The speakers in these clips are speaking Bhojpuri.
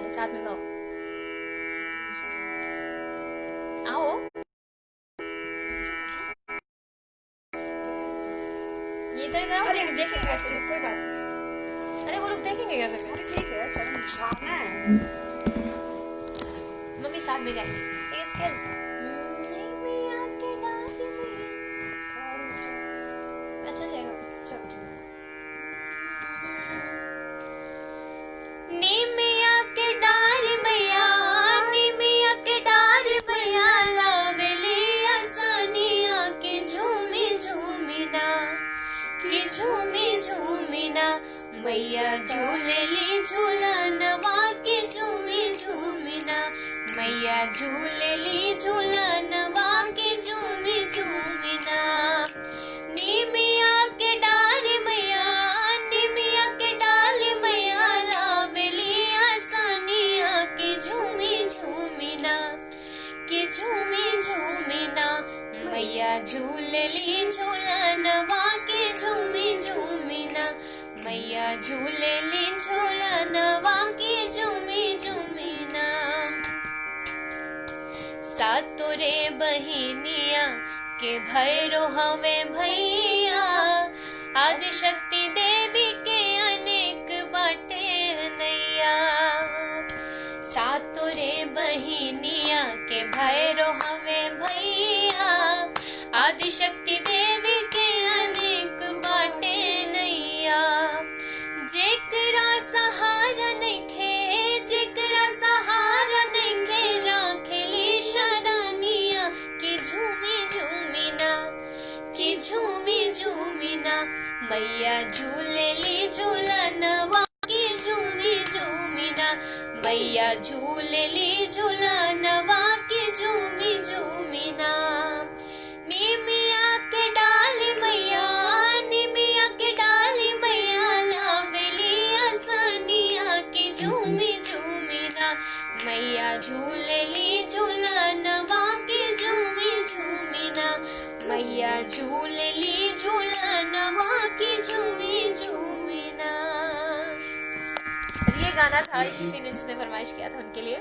गाओगे, साथ में गाओ। आओ, ये इधर आओ, देखेंगे कैसे। कोई बात नहीं। अरे वो लोग देखेंगे कैसे। अरे ठीक है, चलो भावना है। मम्मी साथ में गाएंगे, ठीक है स्केल। अच्छा जाएगा, चलो नीमिया के डार मैया, नीमिया के डार मैया, लावेली आसानिया के झूमी झूमिना, के झूमी झूमिना, मैया झूलेली झूलनवा के झूमी झूमिना, मैया झूलेली झूलनवा के झूमी झूमिना। नीमिया के डार मैया, नीमिया के डाल मैया, लावेली आसानिया के झूमी झूमिना, के झूमी झूमिना, मैया झूलेली झूलनवा के झूमी झूमिना, मैया झूलेली झूलनवा के झूमी झूमिना। सातुरे बहिनिया के भैरो हवे भैया, आदिशक्ति देवी के अनेक बाटे नैया। सातुरे बहिनिया के भैरो हवे भैया, आदिशक्ति देवी के अनेक बाटे नैया। जेकरा सहारा नइखे, जेकरा सहारा नइखे, राखेली शरणिया के झूमी झूमिना, के झूमी झूमिना, मैया झूलेली झूलनवा के झूमी झूमिना, मैया झूलेली झूलनवा के झूमी झूमिना। नीमिया के डाल मैया, नीमिया के डाल मैया, लावेली आसानिया के झूमी झूमिना, मैया झूलेली झूलनवा के झूमी झूमिना, मैया झूलेली झूलनवा के झूमी झूमिना। ये गाना था किसी ने जिसने फरमाइश किया था उनके लिए।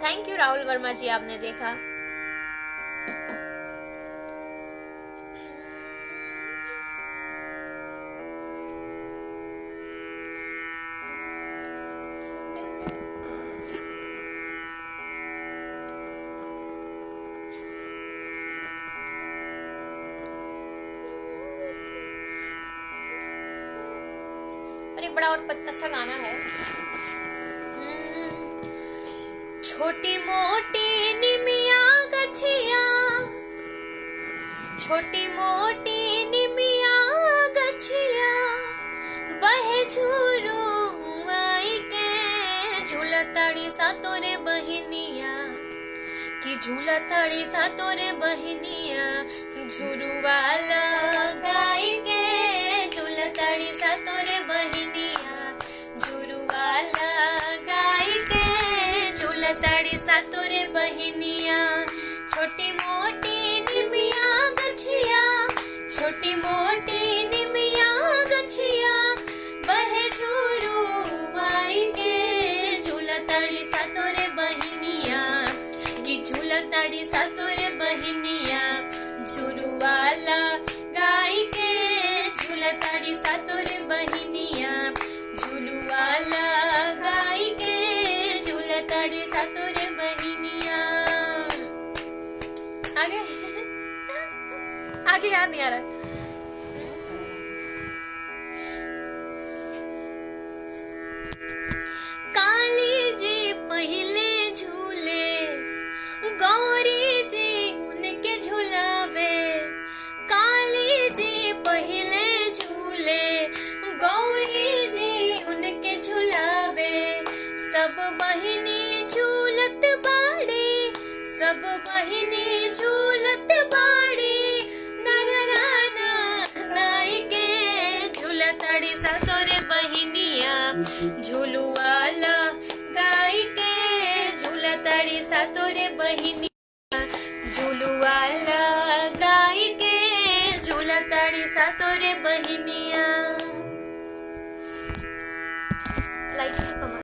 थैंक यू राहुल वर्मा जी, आपने देखा। और एक बड़ा और अच्छा गाना है, छोटी मोटी निमिया गछिया, छोटी मोटी निमिया गछिया, बहे झूरू आई के, झूलताड़ी सा तोरे बहिनिया, कि झूलताड़ी सा तोरे बहिनिया, झूरू वाला गाई के, झूलताड़ी सा तोरे बहिनिया, झूरू वाला गाई के, झूलताड़ी सा तोरे बहिनिया। छोटी मोटी निमिया गछिया, छोटी मोटी निमिया गछिया, बहे झूरू आई के, झूलताड़ी सा तोरे बहिनिया, कि झूलताड़ी सा तोरे बहिनिया, झूरू वाला गाई के, झूलताड़ी सा तोरे बहिनिया, झूलू वाला गाई के, झूलताड़ी सा तोरे बहिनिया। आगे आगे याद नहीं आ रहा। काली जी पहले झूले, गौरी जी उनके झुलावे, काली जी पहले झूले, गौरी जी उनके झुलावे, सब बहिनी झूलत बाड़ी, सब बहिनी झूलत बाड़ी, नर राना नाई के, झूलताड़ी सा तोरे बहिनिया, झूलू वाला गाई के, झूलताड़ी सा तोरे बहिनिया, झूलू वाला गाई के, झूलताड़ी सा तोरे बहिनिया। लाइक टू कमेंट।